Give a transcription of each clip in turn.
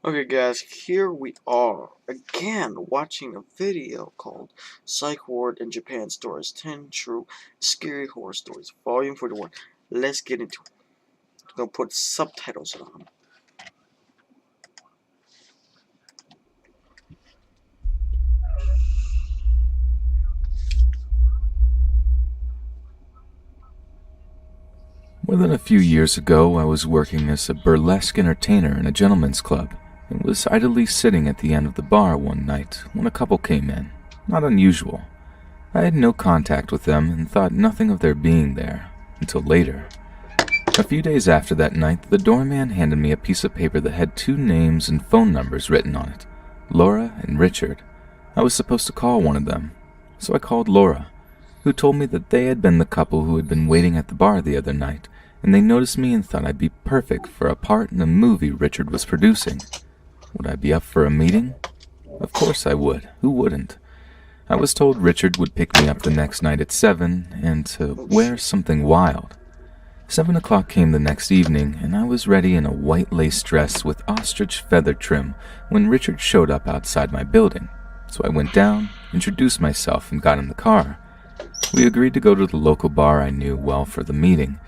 Okay guys, here we are, again, watching a video called Psych Ward in Japan Stories 10 True Scary Horror Stories, Volume 41. Let's get into it. I'm gonna put subtitles on. More than a few years ago, I was working as a burlesque entertainer in a gentleman's club and was idly sitting at the end of the bar one night when a couple came in. Not unusual. I had no contact with them and thought nothing of their being there until later. A few days after that night, the doorman handed me a piece of paper that had two names and phone numbers written on it, Laura and Richard. I was supposed to call one of them, so I called Laura, who told me that they had been the couple who had been waiting at the bar the other night, and they noticed me and thought I'd be perfect for a part in a movie Richard was producing. Would I be up for a meeting? Of course I would. Who wouldn't? I was told Richard would pick me up the next night at 7 and to wear something wild. 7 o'clock came the next evening, and I was ready in a white lace dress with ostrich feather trim when Richard showed up outside my building. So I went down, introduced myself, and got in the car. We agreed to go to the local bar I knew well for the meeting,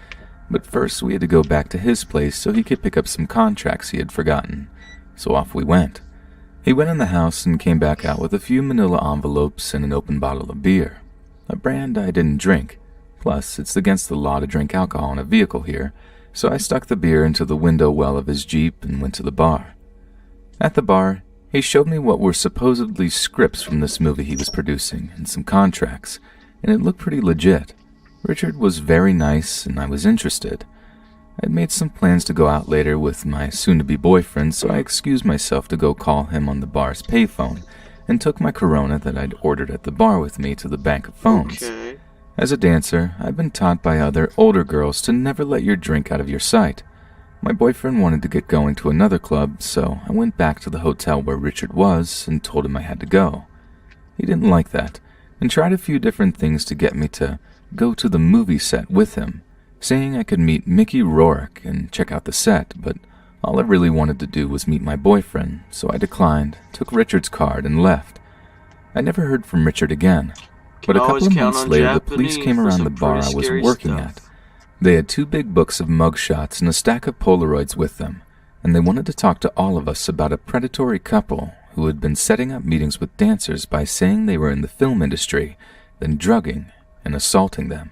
but first we had to go back to his place so he could pick up some contracts he had forgotten. So off we went. He went in the house and came back out with a few manila envelopes and an open bottle of beer, a brand I didn't drink. Plus, it's against the law to drink alcohol in a vehicle here, so I stuck the beer into the window well of his Jeep and went to the bar. At the bar, he showed me what were supposedly scripts from this movie he was producing and some contracts, and it looked pretty legit. Richard was very nice, and I was interested. I'd made some plans to go out later with my soon-to-be boyfriend, so I excused myself to go call him on the bar's payphone and took my Corona that I'd ordered at the bar with me to the bank of phones. Okay. As a dancer, I've been taught by other older girls to never let your drink out of your sight. My boyfriend wanted to get going to another club, so I went back to the hotel where Richard was and told him I had to go. He didn't like that, and tried a few different things to get me to go to the movie set with him, saying I could meet Mickey Rourke and check out the set, but all I really wanted to do was meet my boyfriend, so I declined, took Richard's card, and left. I never heard from Richard again. But a couple of months later, the police came around the bar I was working at. They had 2 big books of mugshots and a stack of Polaroids with them, and they wanted to talk to all of us about a predatory couple who had been setting up meetings with dancers by saying they were in the film industry, then drugging and assaulting them.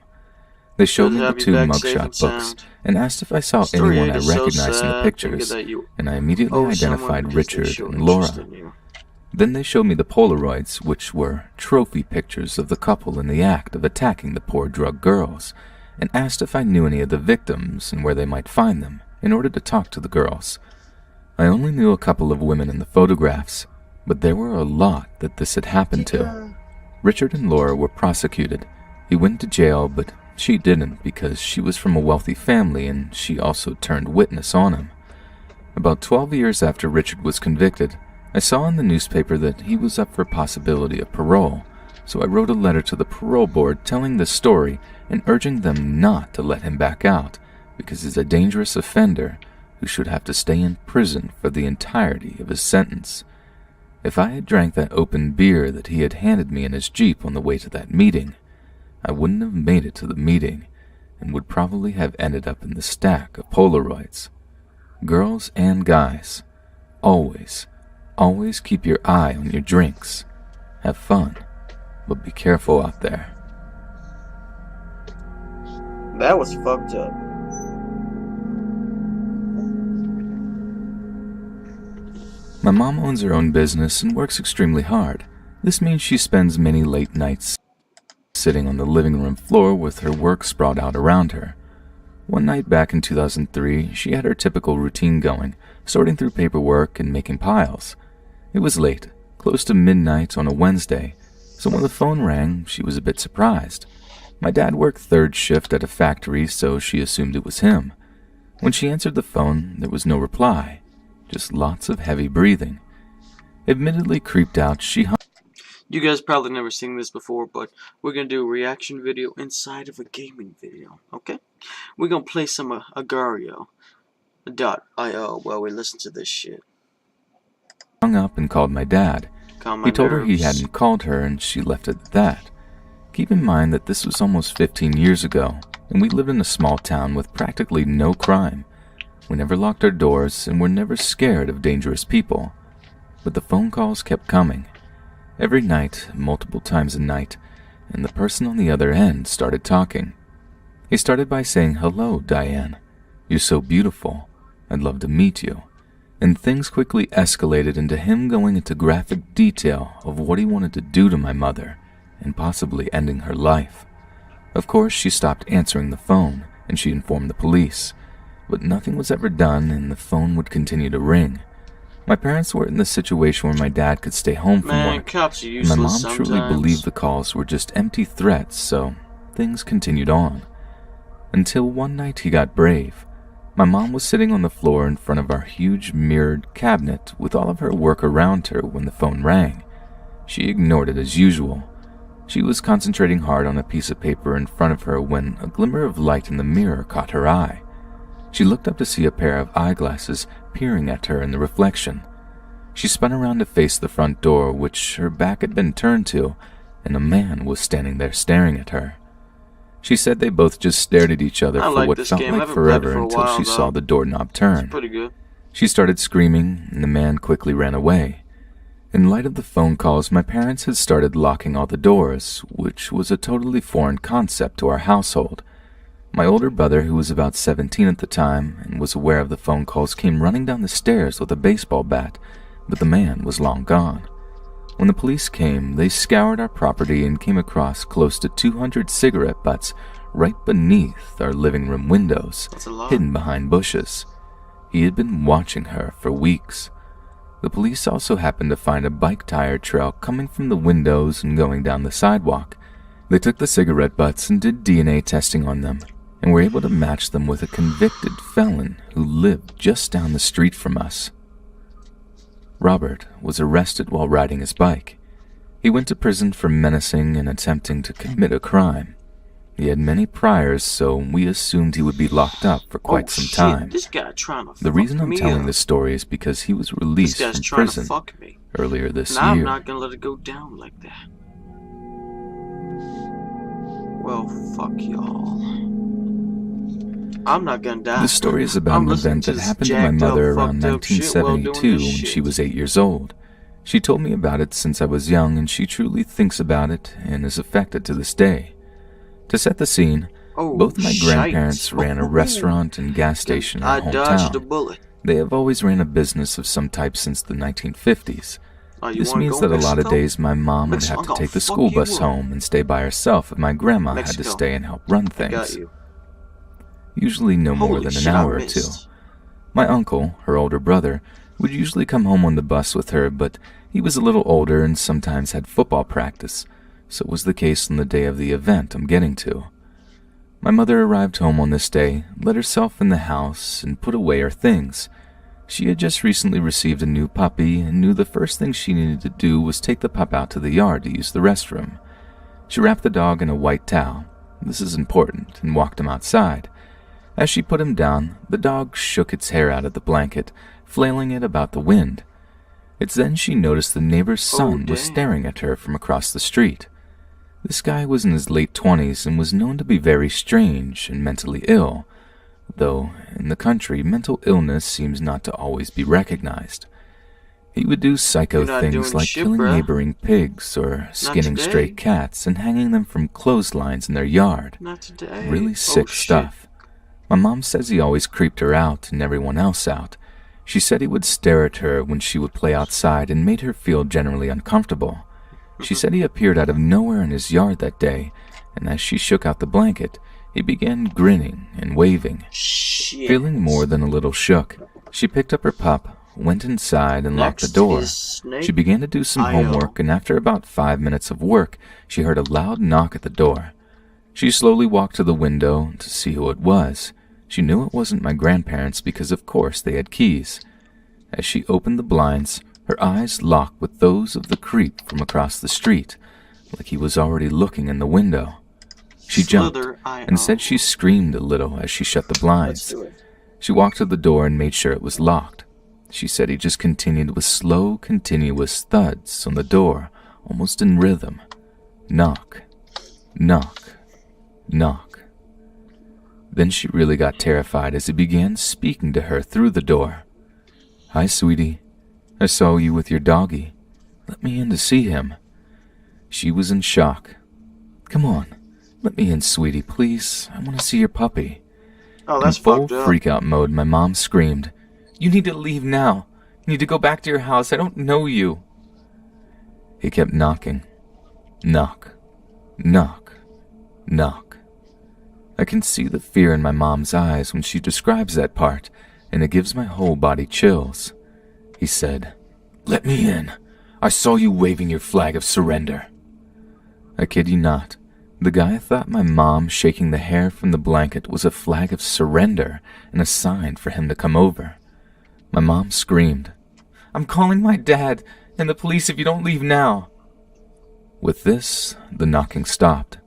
They showed me the 2 mugshot books and asked if I saw anyone I recognized in the pictures, and I immediately identified Richard and Laura. Then they showed me the Polaroids, which were trophy pictures of the couple in the act of attacking the poor drug girls, and asked if I knew any of the victims and where they might find them in order to talk to the girls. I only knew a couple of women in the photographs, but there were a lot that this had happened to. Richard and Laura were prosecuted. He went to jail, but she didn't because she was from a wealthy family and she also turned witness on him. About 12 years after Richard was convicted, I saw in the newspaper that he was up for possibility of parole, so I wrote a letter to the parole board telling the story and urging them not to let him back out because he's a dangerous offender who should have to stay in prison for the entirety of his sentence. If I had drank that open beer that he had handed me in his Jeep on the way to that meeting, I wouldn't have made it to the meeting and would probably have ended up in the stack of Polaroids. Girls and guys, always keep your eye on your drinks. Have fun, but be careful out there. That was fucked up. My mom owns her own business and works extremely hard. This means she spends many late nights sitting on the living room floor with her work sprawled out around her. One night back in 2003, she had her typical routine going, sorting through paperwork and making piles. It was late, close to midnight on a Wednesday, so when the phone rang, she was a bit surprised. My dad worked 3rd shift at a factory, so she assumed it was him. When she answered the phone, there was no reply, just lots of heavy breathing. Admittedly creeped out, she hung. You guys probably never seen this before, but we're gonna do a reaction video inside of a gaming video, okay? We're gonna play some Agario.io while we listen to this shit. hung up and called my dad. Calm my He told her he nerves. hadn't called her, and she left it at that. Keep in mind that this was almost 15 years ago, and we lived in a small town with practically no crime. We never locked our doors and were never scared of dangerous people. But the phone calls kept coming. Every night, multiple times a night, and the person on the other end started talking. He started by saying, "Hello, Diane. You're so beautiful. I'd love to meet you." And things quickly escalated into him going into graphic detail of what he wanted to do to my mother, and possibly ending her life. Of course, she stopped answering the phone, and she informed the police. But nothing was ever done, and the phone would continue to ring. My parents were in the situation where my dad could stay home from Man, work, cops are and useless my mom sometimes. truly believed the calls were just empty threats, so things continued on. Until one night he got brave. My mom was sitting on the floor in front of our huge mirrored cabinet with all of her work around her when the phone rang. She ignored it as usual. She was concentrating hard on a piece of paper in front of her when a glimmer of light in the mirror caught her eye. She looked up to see a pair of eyeglasses peering at her in the reflection. She spun around to face the front door, which her back had been turned to, and a man was standing there staring at her. She said they both just stared at each other I for like what this felt game. I like haven't played it forever for a until while, she though. saw the doorknob turn. It's pretty good. She started screaming, and the man quickly ran away. In light of the phone calls, my parents had started locking all the doors, which was a totally foreign concept to our household. My older brother, who was about 17 at the time and was aware of the phone calls, came running down the stairs with a baseball bat, but the man was long gone. When the police came, they scoured our property and came across close to 200 cigarette butts right beneath our living room windows, That's a lot. hidden behind bushes. He had been watching her for weeks. The police also happened to find a bike tire trail coming from the windows and going down the sidewalk. They took the cigarette butts and did DNA testing on them, and were able to match them with a convicted felon who lived just down the street from us. Robert was arrested while riding his bike. He went to prison for menacing and attempting to commit a crime. He had many priors, so we assumed he would be locked up for quite some time. This guy trying to The reason fuck I'm me telling up. this story is because he was This released guy's from trying prison to fuck me. earlier this And I'm year. not gonna let it go down like that. Well, fuck y'all. I'm not gonna die. This story is about I'm an listening event to that this happened to my jacked up, mother around fucked up shit while doing 1972 this when shit. she was 8 years old. She told me about it since I was young, and she truly thinks about it and is affected to this day. To set the scene, Oh, both my shite. grandparents ran a restaurant and gas station in I our dodged a hometown. bullet. They have always ran a business of some type since the 1950s. Oh, you This wanna means go that a lot of Mexico? days my mom would Mexico, have I'm to gonna take the fuck school you bus up. home and stay by herself if my grandma had to Mexico. stay and help run I got things. you. Usually no more Holy than an shit, I hour or two. missed. My uncle, her older brother, would usually come home on the bus with her, but he was a little older and sometimes had football practice, so was the case on the day of the event I'm getting to. My mother arrived home on this day, let herself in the house, and put away her things. She had just recently received a new puppy and knew the first thing she needed to do was take the pup out to the yard to use the restroom. She wrapped the dog in a white towel. This is important, and walked him outside. As she put him down, the dog shook its hair out of the blanket, flailing it about the wind. It's then she noticed the neighbor's son was damn. staring at her from across the street. This guy was in his late 20s and was known to be very strange and mentally ill, though in the country, mental illness seems not to always be recognized. He would do psycho You're not things doing like shit, killing bruh. neighboring pigs or skinning today. stray cats and hanging them from clotheslines in their yard. Not today. Really sick shit. stuff. My mom says he always creeped her out and everyone else out. She said he would stare at her when she would play outside and made her feel generally uncomfortable. She said he appeared out of nowhere in his yard that day, and as she shook out the blanket, he began grinning and waving. Shit. Feeling more than a little shook, she picked up her pup, went inside, and locked the Next door. is Snake. She began to do some I.O. homework, and after about 5 minutes of work, she heard a loud knock at the door. She slowly walked to the window to see who it was. She knew it wasn't my grandparents because, of course, they had keys. As she opened the blinds, her eyes locked with those of the creep from across the street, like he was already looking in the window. She jumped Slither, I.O. and said she screamed a little as she shut the Let's blinds. do it. She walked to the door and made sure it was locked. She said he just continued with slow, continuous thuds on the door, almost in rhythm. Knock, knock, knock. Then she really got terrified as he began speaking to her through the door. "Hi, sweetie. I saw you with your doggy. Let me in to see him." She was in shock. "Come on, let me in, sweetie, please. I want to see your puppy." Oh, that's In full fucked up. freak-out mode, my mom screamed, "You need to leave now. You need to go back to your house. I don't know you." He kept knocking. Knock, knock, knock. I can see the fear in my mom's eyes when she describes that part, and it gives my whole body chills. He said, "Let me in. I saw you waving your flag of surrender." I kid you not. The guy thought my mom shaking the hair from the blanket was a flag of surrender and a sign for him to come over. My mom screamed, "I'm calling my dad and the police if you don't leave now." With this, the knocking stopped.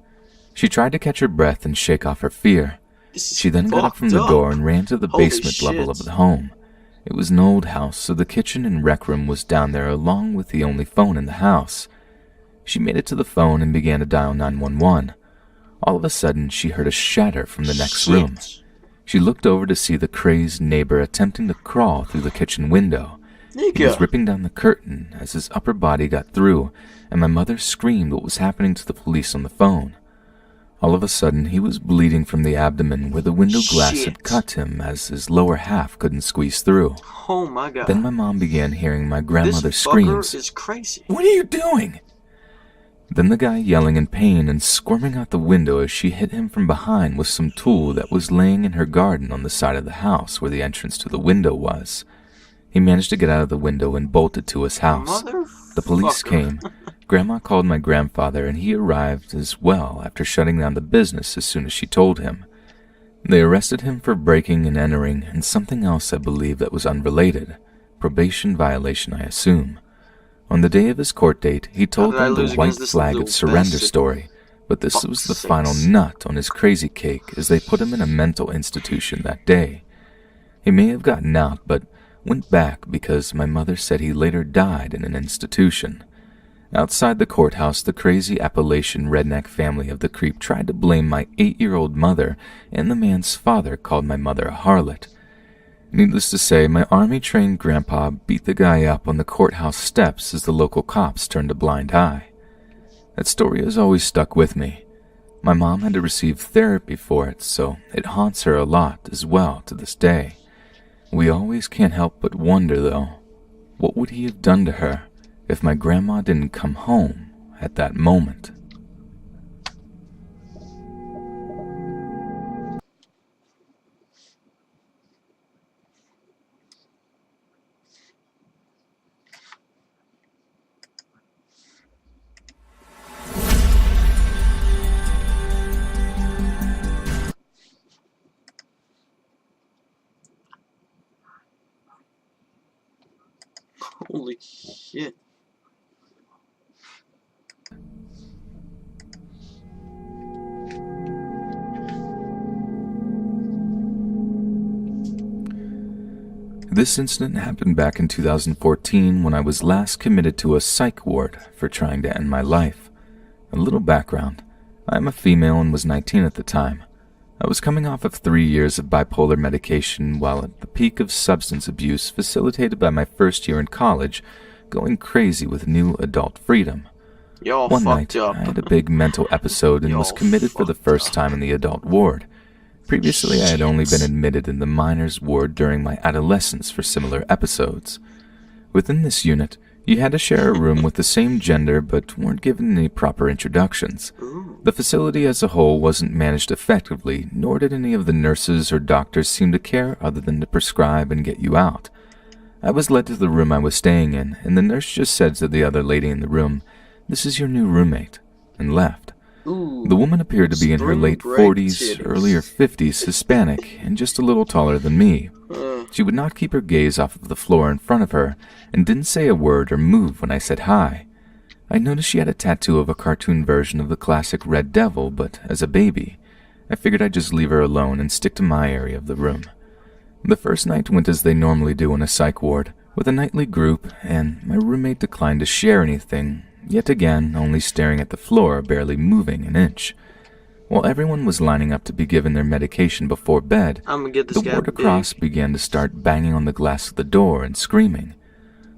She tried to catch her breath and shake off her fear. She then got up from the door and ran to the Holy basement level of shit. the home. It was an old house, so the kitchen and rec room was down there along with the only phone in the house. She made it to the phone and began to dial 911. All of a sudden, she heard a shatter from the next room. She looked over to see the crazed neighbor attempting to crawl through the kitchen window. He was ripping down the curtain as his upper body got through, and my mother screamed what was happening to the police on the phone. All of a sudden, he was bleeding from the abdomen where the window glass had cut him as his lower half couldn't squeeze through. Oh my god. Then my mom began hearing my grandmother's This fucker screams. is crazy. "What are you doing?" Then the guy yelling in pain and squirming out the window as she hit him from behind with some tool that was laying in her garden on the side of the house where the entrance to the window was. He managed to get out of the window and bolted to his house. The police came. Grandma called my grandfather and he arrived as well after shutting down the business as soon as she told him. They arrested him for breaking and entering and something else I believe that was unrelated. Probation violation, I assume. On the day of his court date, he told them the white flag of surrender story, but this was the final nut on his crazy cake as they put him in a mental institution that day. He may have gotten out, but went back because my mother said he later died in an institution. Outside the courthouse, the crazy Appalachian redneck family of the creep tried to blame my 8-year-old mother, and the man's father called my mother a harlot. Needless to say, my army-trained grandpa beat the guy up on the courthouse steps as the local cops turned a blind eye. That story has always stuck with me. My mom had to receive therapy for it, so it haunts her a lot as well to this day. We always can't help but wonder, though, what would he have done to her if my grandma didn't come home at that moment? Holy shit. This incident happened back in 2014 when I was last committed to a psych ward for trying to end my life. A little background. I am a female and was 19 at the time. I was coming off of 3 years of bipolar medication while at the peak of substance abuse facilitated by my first year in college, going crazy with new adult freedom. Y'all One fucked night, up. I had a big mental episode and was committed for the first time in the adult ward. Previously, I had only been admitted in the minors ward during my adolescence for similar episodes. Within this unit, you had to share a room with the same gender but weren't given any proper introductions. The facility as a whole wasn't managed effectively, nor did any of the nurses or doctors seem to care other than to prescribe and get you out. I was led to the room I was staying in, and the nurse just said to the other lady in the room, "This is your new roommate," and left. The woman appeared to be in her late 40s, earlier 50s, Hispanic, and just a little taller than me. She would not keep her gaze off of the floor in front of her, and didn't say a word or move when I said hi. I noticed she had a tattoo of a cartoon version of the classic Red Devil, but as a baby, I figured I'd just leave her alone and stick to my area of the room. The first night went as they normally do in a psych ward, with a nightly group, and my roommate declined to share anything, yet again only staring at the floor, barely moving an inch. While everyone was lining up to be given their medication before bed, I'm gonna get this the guy ward big. across began to start banging on the glass of the door and screaming.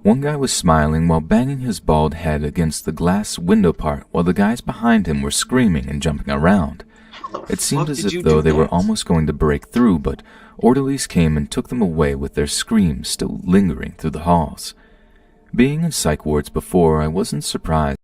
One guy was smiling while banging his bald head against the glass window part, while the guys behind him were screaming and jumping around. How the It seemed fuck as did you if though do they were that? almost going to break through, but orderlies came and took them away with their screams still lingering through the halls. Being in psych wards before, I wasn't surprised